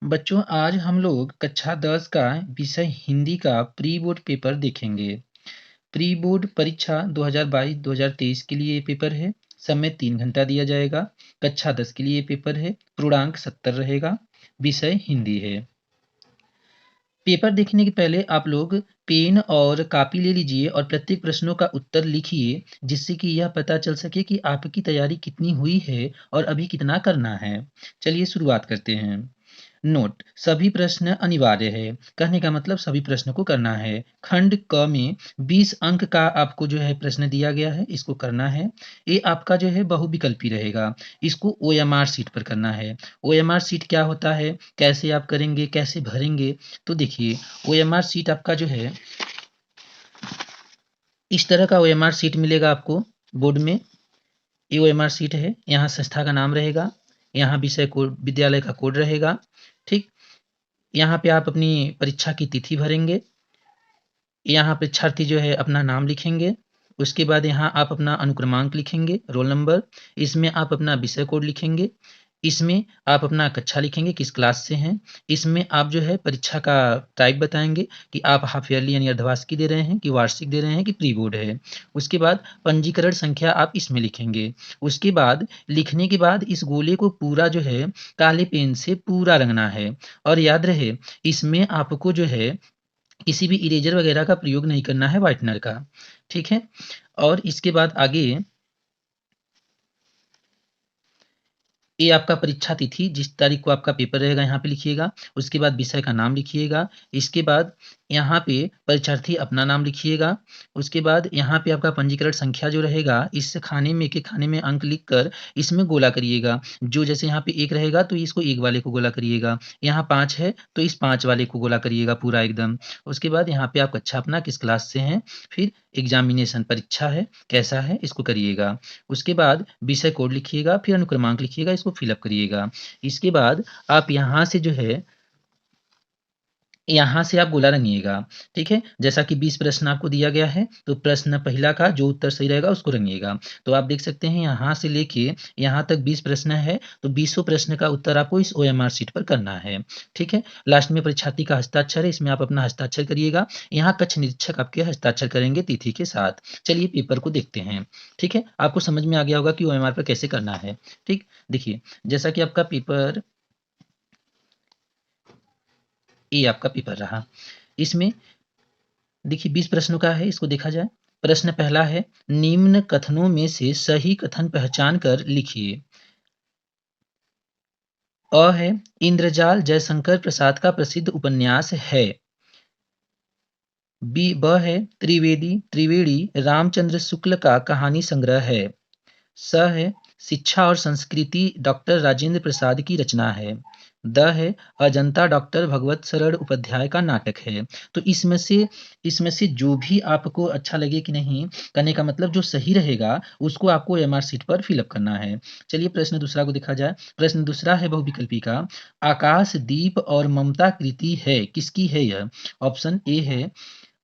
बच्चों आज हम लोग कक्षा 10 का विषय हिंदी का प्री बोर्ड पेपर देखेंगे। प्री बोर्ड परीक्षा 2022-2023 के लिए ये पेपर है। समय 3 घंटा दिया जाएगा। कक्षा 10 के लिए ये पेपर है। पूर्णांक 70 रहेगा। विषय हिंदी है। पेपर देखने के पहले आप लोग पेन और कॉपी ले लीजिए और प्रत्येक प्रश्नों का उत्तर लिखिए, जिससे कि यह पता चल सके कि आपकी तैयारी कितनी हुई है और अभी कितना करना है। चलिए शुरुआत करते हैं। नोट: सभी प्रश्न अनिवार्य है। कहने का मतलब सभी प्रश्न को करना है। खंड क में 20 अंक का आपको जो है प्रश्न दिया गया है, इसको करना है। ये आपका जो है बहुविकल्पी रहेगा। इसको ओएमआर शीट पर करना है। ओएमआर शीट क्या होता है, कैसे आप करेंगे, कैसे भरेंगे? तो देखिए, ओएमआर शीट आपका जो है इस तरह का ओएमआर शीट मिलेगा आपको बोर्ड में। ये ओएमआर शीट है। यहाँ संस्था का नाम रहेगा, यहाँ विषय कोड, विद्यालय का कोड रहेगा। ठीक, यहाँ पे आप अपनी परीक्षा की तिथि भरेंगे। यहाँ परीक्षार्थी जो है अपना नाम लिखेंगे। उसके बाद यहाँ आप अपना अनुक्रमांक लिखेंगे, रोल नंबर। इसमें आप अपना विषय कोड लिखेंगे। इसमें आप अपना कक्षा लिखेंगे, किस क्लास से हैं। इसमें आप जो है परीक्षा का टाइप बताएंगे कि आप हाफ ईयरली यानी अर्धवार्षिक दे रहे हैं, कि वार्षिक दे रहे हैं, कि प्री बोर्ड है। उसके बाद पंजीकरण संख्या आप इसमें लिखेंगे। उसके बाद लिखने के बाद इस गोले को पूरा जो है काले पेन से पूरा रंगना है। और याद रहे, इसमें आपको जो है किसी भी इरेजर वगैरह का प्रयोग नहीं करना है, व्हाइटनर का। ठीक है। और इसके बाद आगे ये आपका परीक्षा तिथि, जिस तारीख को आपका पेपर रहेगा यहाँ पे लिखिएगा। उसके बाद विषय का नाम लिखिएगा। इसके बाद यहाँ पे परीक्षार्थी अपना नाम लिखिएगा। उसके बाद यहाँ पे आपका पंजीकरण संख्या जो रहेगा, इस खाने में, एक खाने में अंक लिख कर इसमें गोला करिएगा। जो जैसे यहाँ पे 1 रहेगा तो इसको 1 वाले को गोला करिएगा। यहाँ 5 है तो इस 5 वाले को गोला करिएगा पूरा एकदम। उसके बाद यहाँ पे आप कक्षा अपना किस क्लास से हैं, फिर एग्जामिनेशन परीक्षा है कैसा है, इसको करिएगा। उसके बाद विषय कोड लिखिएगा, फिर अनुक्रमांक लिखिएगा, इसको फिलअप करिएगा। इसके बाद आप यहाँ से जो है यहाँ से आप गोला रंगिएगा। ठीक है। जैसा कि 20 प्रश्न आपको दिया गया है, तो प्रश्न पहला का जो उत्तर सही रहेगा उसको रंगिएगा। तो आप देख सकते हैं यहाँ से लेके यहाँ तक 20 प्रश्न है, तो 20 प्रश्न का उत्तर आपको इस ओएमआर शीट पर करना है। ठीक है। लास्ट में परीक्षार्थी का हस्ताक्षर है, इसमें आप अपना हस्ताक्षर करिएगा। यहाँ कक्ष निरीक्षक आपके हस्ताक्षर करेंगे तिथि के साथ। चलिए पेपर को देखते हैं। ठीक है। आपको समझ में आ गया होगा कि ओएमआर पर कैसे करना है। ठीक, देखिए, जैसा कि आपका पेपर, ये आपका पेपर रहा। इसमें देखिए 20 प्रश्नों का है, इसको देखा जाए। प्रश्न पहला है, निम्न कथनों में से सही कथन पहचान कर लिखिए। अ है, इंद्रजाल जयशंकर प्रसाद का प्रसिद्ध उपन्यास है। ब है, त्रिवेणी रामचंद्र शुक्ल का कहानी संग्रह है। स है, शिक्षा और संस्कृति डॉक्टर राजेंद्र प्रसाद की रचना है। द है, अजंता डॉक्टर भगवत सरड़ उपाध्याय का नाटक है। तो इसमें से जो भी आपको अच्छा लगे कि नहीं, करने का मतलब जो सही रहेगा उसको आपको एमआर शीट पर फिलअप करना है। चलिए प्रश्न दूसरा को देखा जाए। प्रश्न दूसरा है बहुविकल्पी का। आकाश दीप और ममता कृति है, किसकी है यह? ऑप्शन ए है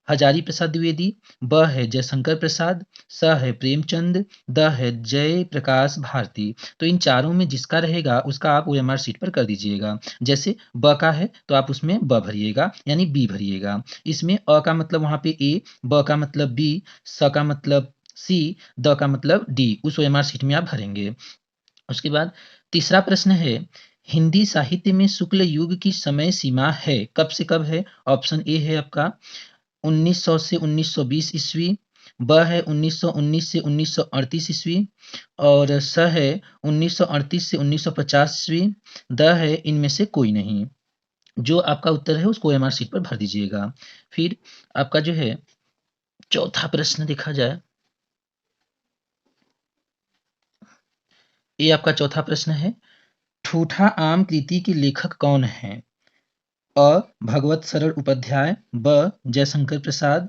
हजारी प्रसाद द्विवेदी, ब है जयशंकर प्रसाद, स है प्रेमचंद, द है जय प्रकाश भारती। तो इन चारों में जिसका रहेगा उसका आप ओएमआर शीट पर कर दीजिएगा। जैसे ब का है तो आप उसमें ब भरिएगा, यानी बी भरिएगा। इसमें अ का मतलब वहां पे ए, ब का मतलब बी, स का मतलब सी, द का मतलब डी, उस ओएमआर शीट में आप भरेंगे। उसके बाद तीसरा प्रश्न है, हिंदी साहित्य में शुक्ल युग की समय सीमा है, कब से कब है? ऑप्शन ए है आपका 1900 से 1920 ईस्वी, ब है 1919 से 1938 ईस्वी, और स है 1938 से 1950 ईस्वी, द है इनमें से कोई नहीं। जो आपका उत्तर है उसको ओएमआर शीट पर भर दीजिएगा। फिर आपका जो है चौथा प्रश्न देखा जाए। ये आपका चौथा प्रश्न है, ठूठा आम कृति के लेखक कौन हैं? अ भगवत सरल उपाध्याय, ब जयशंकर प्रसाद,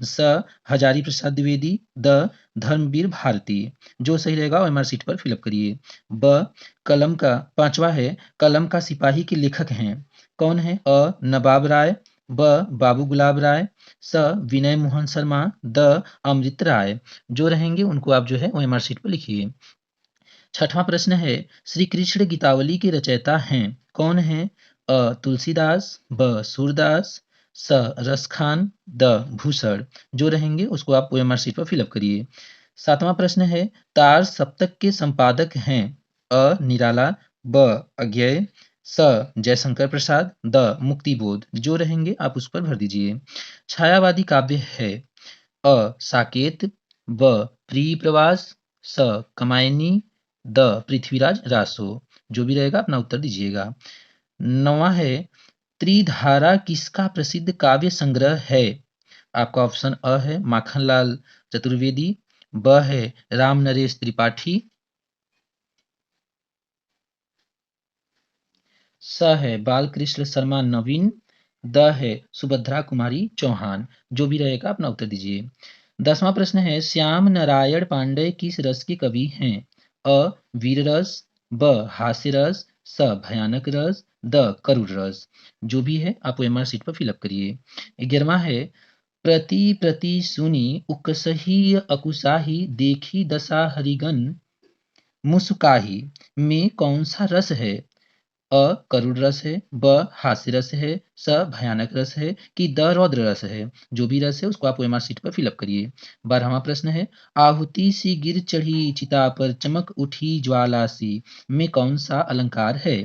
स हजारी प्रसाद द्विवेदी, द धर्मवीर भारती। जो सही रहेगा ओएमआर शीट पर फिलअप करिए। ब कलम का, पांचवा है, कलम का सिपाही के लेखक हैं, कौन है? अ नवाब राय, ब बाबू गुलाब राय, स विनय मोहन शर्मा, द अमृत राय। जो रहेंगे उनको आप जो है ओएमआर शीट पर लिखिए। छठवां प्रश्न है, श्री कृष्ण गीतावली के रचयिता हैं, कौन है? तुलसीदास, ब सूरदास, स रसखान, द भूषण। जो रहेंगे उसको आप ओएमआर शीट पर फिलअप करिए। 7वां प्रश्न है, तार सप्तक के संपादक हैं निराला, ब अज्ञेय, स जयशंकर प्रसाद, द मुक्तिबोध। जो रहेंगे आप उस पर भर दीजिए। छायावादी काव्य है साकेत, ब प्रिय प्रवास, स कमायनी, द पृथ्वीराज रासो। जो भी रहेगा अपना उत्तर दीजिएगा। 9वां है, त्रिधारा किसका प्रसिद्ध काव्य संग्रह है? आपका ऑप्शन अ है माखनलाल चतुर्वेदी, ब है राम नरेश त्रिपाठी, स है बालकृष्ण शर्मा नवीन, द है सुभद्रा कुमारी चौहान। जो भी रहेगा अपना उत्तर दीजिए। 10वां प्रश्न है, श्याम नारायण पांडे किस रस के कवि हैं? अ वीर रस, ब हास्य रस, स भयानक रस, द करुण रस। जो भी है आप ओएमआर शीट पर फिलअप करिए। 11वां है, प्रति प्रति सुनी उकसही अकुसाही देखी दशा हरिगन मुस्काही में कौन सा रस है? अ करुण रस है, ब हास्य रस है, स भयानक रस है, कि द रौद्र रस है। जो भी रस है उसको आप ओएमआर शीट पर फिलअप करिए। 12वां प्रश्न है, आहुति सी गिर चढ़ी चिता पर चमक उठी ज्वाला सी में कौन सा अलंकार है?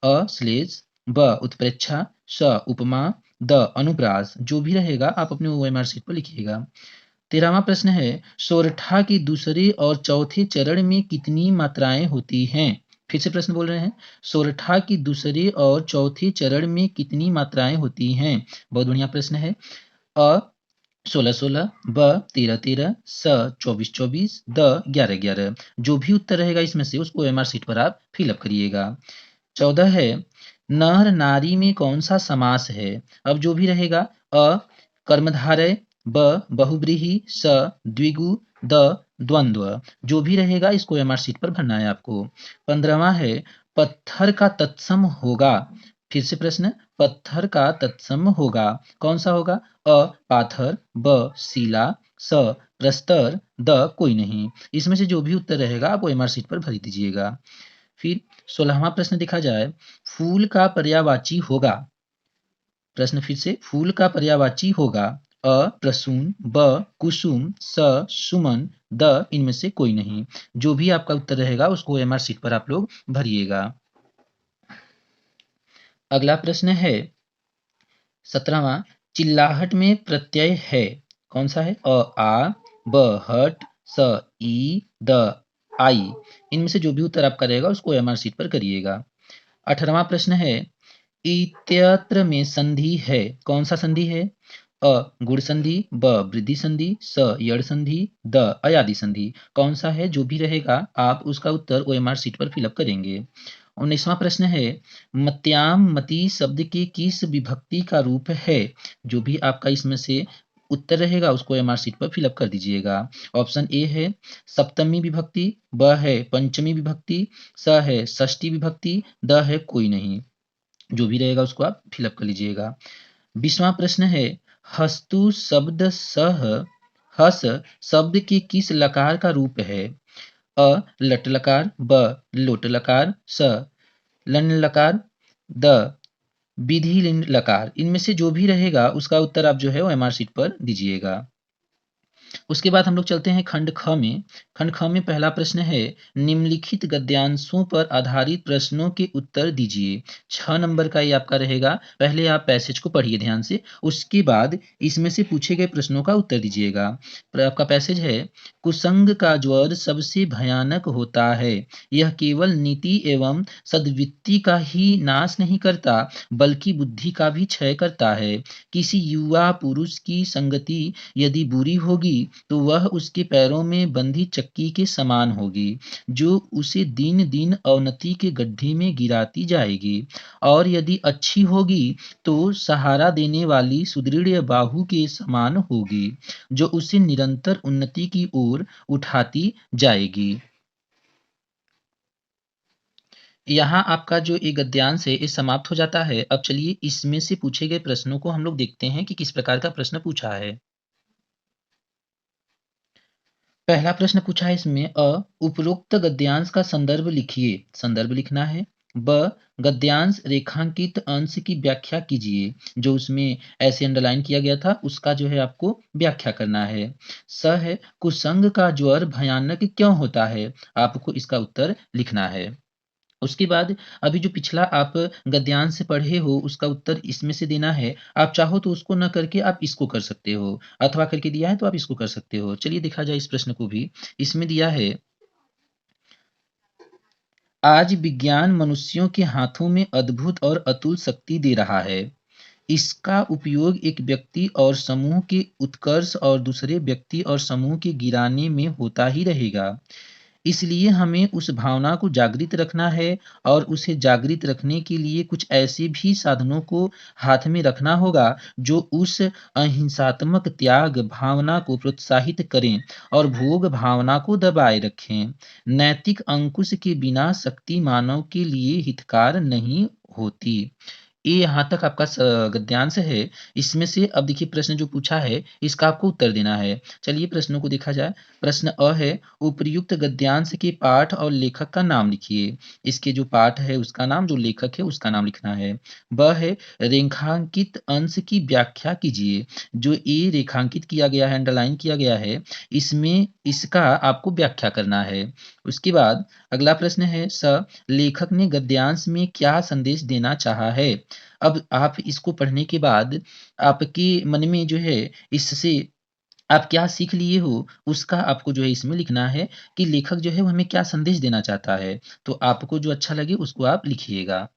अ श्लेष, ब उत्प्रेक्षा, स उपमा, द अनुप्रास। जो भी रहेगा आप अपने ओएमआर शीट पर लिखिएगा। 13वां प्रश्न है, सोरठा के दूसरे और चौथे चरण में कितनी मात्राएं होती हैं? फिर से प्रश्न बोल रहे हैं, सोरठा की दूसरे और चौथे चरण में कितनी मात्राएं होती हैं? बहुत बढ़िया प्रश्न है। अ 16-16, ब 13-13, स 24-24, द 11-11। जो भी उत्तर रहेगा इसमें से उसको ओएमआर शीट पर आप फिलअप करिएगा। 14 है, नर नारी में कौन सा समास है? अब जो भी रहेगा, अ कर्मधारय, ब बहुव्रीहि, स द्विगु, द द्वंद्व। जो भी रहेगा इसको एमआर शीट पर भरना है आपको। 15वां है, पत्थर का तत्सम होगा। फिर से प्रश्न, पत्थर का तत्सम होगा कौन सा होगा? अ पाथर, ब शिला, स प्रस्तर, द कोई नहीं। इसमें से जो भी उत्तर रहेगा आप ओएमआर शीट पर भर दीजिएगा। फिर 16वां प्रश्न देखा जाए, फूल का पर्यायवाची होगा। प्रश्न फिर से, फूल का पर्यायवाची होगा अ प्रसून, ब कुसुम, स सुमन, द इनमें से कोई नहीं। जो भी आपका उत्तर रहेगा उसको एमआर शीट पर आप लोग भरिएगा। अगला प्रश्न है 17वां, चिल्लाहट में प्रत्यय है कौन सा है? अ आ, ब हट, स ई, द आई। इनमें से जो भी उत्तर आपका रहेगा उसको एमआर शीट पर करिएगा। 18वां प्रश्न है, इत्यत्र में संधि है कौन सा संधि है? अ गुण संधि, ब वृद्धि संधि, स यड़ संधि, द अयादि संधि। कौन सा है? जो भी रहेगा आप उसका उत्तर ओएमआर शीट पर फिलअप करेंगे। 19वां प्रश्न है, मत्याम मति शब्द के किस विभक्ति का रूप है? जो भी आपका इसमें से उत्तर रहेगा उसको एमआर शीट पर फिलअप कर दीजिएगा। ऑप्शन ए है सप्तमी विभक्ति, ब है पंचमी विभक्ति, स है षष्ठी विभक्ति, द है कोई नहीं। जो भी रहेगा उसको आप फिलअप कर लीजिएगा। 20वां प्रश्न है, हस्तु शब्द सह हस शब्द के किस लकार का रूप है? अ लट लकार, ब लोट लकार, स लन लकार, द विधि लिंग लकार। इनमें से जो भी रहेगा उसका उत्तर आप जो है वो एमआर शीट पर दीजिएगा। उसके बाद हम लोग चलते हैं खंड ख में। खंड ख में पहला प्रश्न है, निम्नलिखित गद्यांशों पर आधारित प्रश्नों के उत्तर दीजिए। 6 नंबर का ये आपका रहेगा। पहले आप पैसेज को पढ़िए ध्यान से, उसके बाद इसमें से पूछे गए प्रश्नों का उत्तर दीजिएगा। आपका पैसेज है, कुसंग का ज्वर सबसे भयानक होता है। यह केवल नीति एवं सद्वृत्ति का ही नाश नहीं करता बल्कि बुद्धि का भी क्षय करता है। किसी युवा पुरुष की संगति यदि बुरी होगी तो वह उसके पैरों में बंधी चक्की के समान होगी, जो उसे दिन दिन अवनति के गड्ढे में गिराती जाएगी। और यदि अच्छी होगी तो सहारा देने वाली सुदृढ़ बाहु के समान होगी, जो उसे निरंतर उन्नति की ओर उठाती जाएगी। यहाँ आपका जो ये गद्यांश है ये समाप्त हो जाता है। अब चलिए इसमें से पूछे गए प्रश्नों को हम लोग देखते हैं कि किस प्रकार का प्रश्न पूछा है। पहला प्रश्न पूछा है इसमें, उपरोक्त गद्यांश का संदर्भ लिखिए। संदर्भ लिखना है। ब गद्यांश रेखांकित अंश की व्याख्या कीजिए। जो उसमें ऐसे अंडरलाइन किया गया था उसका जो है आपको व्याख्या करना है। स है कुसंग का ज्वर भयानक क्यों होता है? आपको इसका उत्तर लिखना है। उसके बाद अभी जो पिछला आप गद्यांश से पढ़े हो उसका उत्तर इसमें से देना है। आप चाहो तो उसको न करके आप इसको कर सकते हो, अथवा करके दिया है तो आप इसको कर सकते हो। चलिए देखा जाए इस प्रश्न को भी। इसमें दिया है, आज विज्ञान मनुष्यों के हाथों में अद्भुत और अतुल शक्ति दे रहा है। इसका उपयोग एक व्यक्ति और समूह के उत्कर्ष और दूसरे व्यक्ति और समूह के गिराने में होता ही रहेगा। इसलिए हमें उस भावना को जागृत रखना है और उसे जागृत रखने के लिए कुछ ऐसे भी साधनों को हाथ में रखना होगा जो उस अहिंसात्मक त्याग भावना को प्रोत्साहित करें और भोग भावना को दबाए रखें। नैतिक अंकुश के बिना शक्ति मानव के लिए हितकार नहीं होती। ये यहाँ तक आपका गद्यांश है। इसमें से अब देखिए प्रश्न जो पूछा है इसका आपको उत्तर देना है। चलिए प्रश्नों को देखा जाए। प्रश्न अ है, उपर्युक्त गद्यांश के पाठ और लेखक का नाम लिखिए। इसके जो पाठ है उसका नाम, जो लेखक है उसका नाम लिखना है। ब है, रेखांकित अंश की व्याख्या कीजिए। जो ये रेखांकित किया गया है, अंडरलाइन किया गया है, इसमें इसका आपको व्याख्या करना है। उसके बाद अगला प्रश्न है, लेखक ने गद्यांश में क्या संदेश देना चाहा है? अब आप इसको पढ़ने के बाद आपके मन में जो है इससे आप क्या सीख लिए हो उसका आपको जो है इसमें लिखना है कि लेखक जो है वो हमें क्या संदेश देना चाहता है। तो आपको जो अच्छा लगे उसको आप लिखिएगा।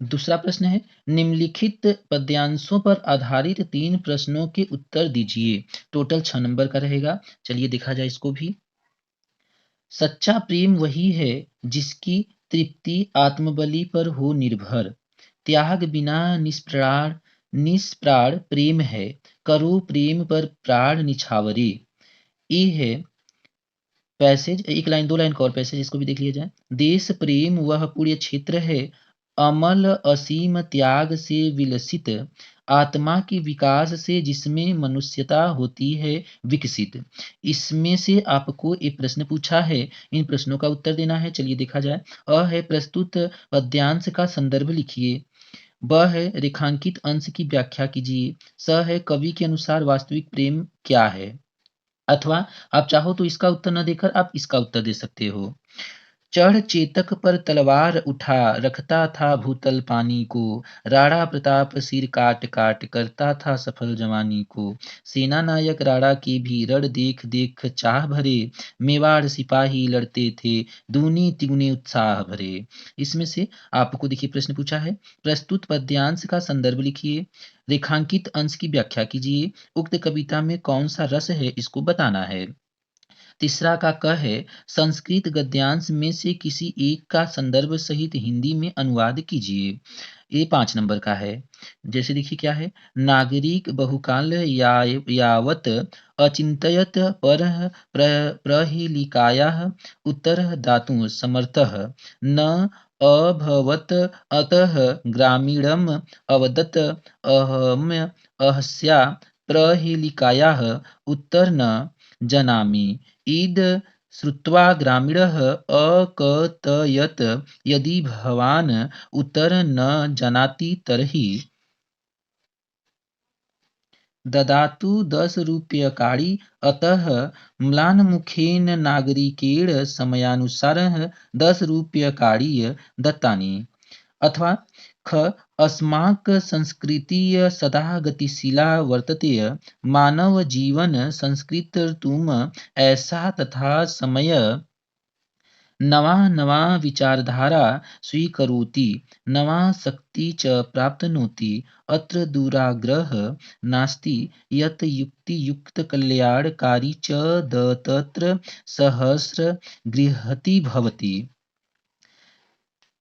दूसरा प्रश्न है, निम्नलिखित पद्यांशों पर आधारित 3 प्रश्नों के उत्तर दीजिए। टोटल 6 नंबर का रहेगा। चलिए देखा जाए इसको भी। सच्चा प्रेम वही है जिसकी तृप्ति आत्मबलि पर हो निर्भर। त्याग बिना निष्प्राण प्रेम है। करो प्रेम पर प्राण निछावरे। ये है पैसेज, एक लाइन दो लाइन का और पैसेज, इसको भी देख लिया जाए। देश प्रेम वह पुण्य क्षेत्र है, अमल असीम त्याग से विलसित, आत्मा के विकास से जिसमें मनुष्यता होती है विकसित। इसमें से आपको एक प्रश्न पूछा है, इन प्रश्नों का उत्तर देना है। चलिए देखा जाए। अ है, प्रस्तुत पद्यांश का संदर्भ लिखिए। ब है, रेखांकित अंश की व्याख्या कीजिए। स है, कवि के अनुसार वास्तविक प्रेम क्या है? अथवा आप चाहो तो इसका उत्तर न देकर आप इसका उत्तर दे सकते हो। चढ़ चेतक पर तलवार उठा, रखता था भूतल पानी को, राणा प्रताप सिर काट काट करता था सफल जवानी को। सेना नायक राणा के भी रण देख देख चाह भरे, मेवाड़ सिपाही लड़ते थे दूनी तिगुने उत्साह भरे। इसमें से आपको देखिए प्रश्न पूछा है, प्रस्तुत पद्यांश का संदर्भ लिखिए, रेखांकित अंश की व्याख्या कीजिए, उक्त कविता में कौन सा रस है इसको बताना है। तीसरा का क है, संस्कृत गद्यांश में से किसी एक का संदर्भ सहित हिंदी में अनुवाद कीजिए। ये 5 नंबर का है। जैसे देखिए क्या है, नागरिक बहुकाल यावत अचिंतयत पर प्रहेलिकायाः उत्तर दातुं समर्थः न अभवत्, अतः ग्रामीणम् अवदत् अहम् अहस्या प्रहेलिकायाः उत्तर न जानामि। ईद श्रुत्वा ग्रामीणः अकथयत्, यदि भवान् उत्तर न जानाति तर्हि ददातु 10 रूप्यकाणि। अतः म्लानमुखेन नागरिकेण समयानुसारः 10 रूप्यकाणि दत्तानि। अथवा ख, अस्माक संस्कृतिः सदा गतिशीला वर्तते, मानव जीवन संस्कृतर्तुम् ऐसा तथा समय नवा नवा विचारधारा स्वीकरोति, नवा शक्ति च प्राप्नोति। अत्र दुराग्रह नास्ति यत् युक्तियुक्तकल्याणकारी च तत्र सहस्र गृहति भवति।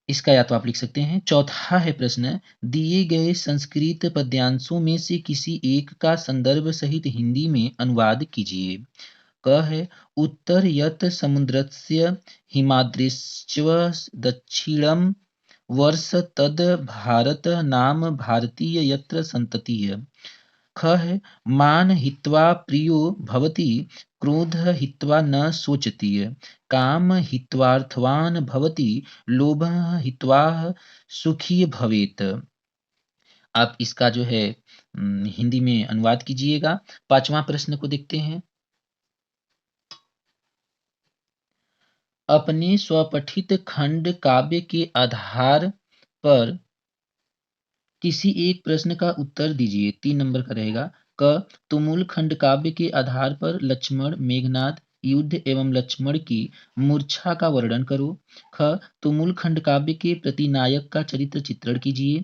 इसका या तो आप लिख सकते हैं। चौथा है प्रश्न, दिए गए संस्कृत पद्यांशों में से किसी एक का संदर्भ सहित हिंदी में अनुवाद कीजिए। क है, उत्तर यत् समुद्रस्य हिमाद्रिश्च दक्षिणं वर्ष तद् भारत नाम भारतीय यत्र संततिः। ख है मान हित्वा प्रियो भवति, क्रोध हित्वा न शोचति, काम हित्वार्थवान भवति, लोभ हित्वा सुखी भवेत। आप इसका जो है हिंदी में अनुवाद कीजिएगा। 5वां प्रश्न को देखते हैं। अपने स्वपठित खंड काव्य के आधार पर किसी एक प्रश्न का उत्तर दीजिए। 3 नंबर का रहेगा। क तुमुल खंड काव्य के आधार पर लक्ष्मण मेघनाद युद्ध एवं लक्ष्मण की मूर्छा का वर्णन करो। ख तुमुल खंड काव्य के प्रतिनायक का चरित्र चित्रण कीजिए।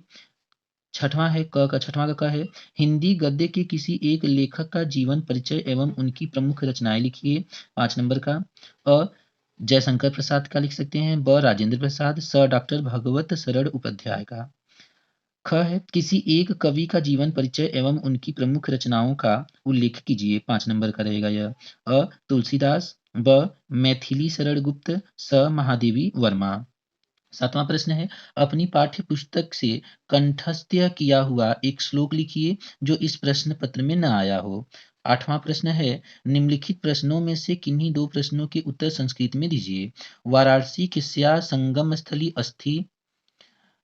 छठवां है छठवां का क है हिंदी गद्य के किसी एक लेखक का जीवन परिचय एवं उनकी प्रमुख रचनाएं लिखिए। 5 नंबर का। अ जयशंकर प्रसाद का लिख सकते हैं। ब राजेंद्र प्रसाद। स डॉक्टर भगवत सरड़ उपाध्याय का। ख है किसी एक कवि का जीवन परिचय एवं उनकी प्रमुख रचनाओं का उल्लेख कीजिए। 5 नंबर का रहेगा यह। अ तुलसीदास। ब मैथिली शरण गुप्त। स महादेवी वर्मा। 7वां प्रश्न है अपनी पाठ्य पुस्तक से कंठस्थ किया हुआ एक श्लोक लिखिए जो इस प्रश्न पत्र में न आया हो। 8वां प्रश्न है निम्नलिखित प्रश्नों में से किन्हीं 2 प्रश्नों के उत्तर संस्कृत में दीजिए। वाराणसी किस्या संगम स्थली अस्थि।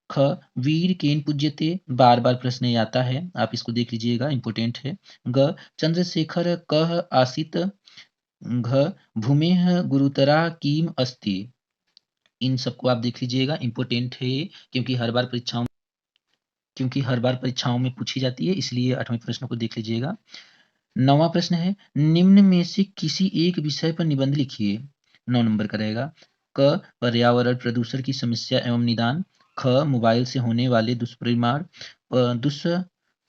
ख वीर केन पूज्यते, बार बार प्रश्न ये आता है, आप इसको देख लीजिएगा, इंपोर्टेंट है। ग चंद्रशेखर कह आसित। घ भूमेह गुरुतरा कीम अस्ति। इन सबको आप देख लीजिएगा, इंपोर्टेंट है ये, क्योंकि हर बार परीक्षाओं में पूछी जाती है, इसलिए 8वें प्रश्न को देख लीजिएगा। 9वां प्रश्न है निम्न में से किसी एक विषय पर निबंध लिखिए। 9 नंबर का रहेगा। क पर्यावरण प्रदूषण की समस्या एवं निदान। ख मोबाइल से होने वाले दुष्परिणाम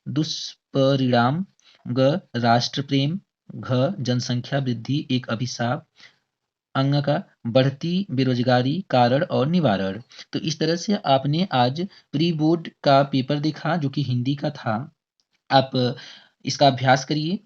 दुष्परिणाम। ग राष्ट्र प्रेम। घ जनसंख्या वृद्धि एक अभिशाप। अंग का बढ़ती बेरोजगारी कारण और निवारण। तो इस तरह से आपने आज प्री बोर्ड का पेपर देखा जो कि हिंदी का था। आप इसका अभ्यास करिए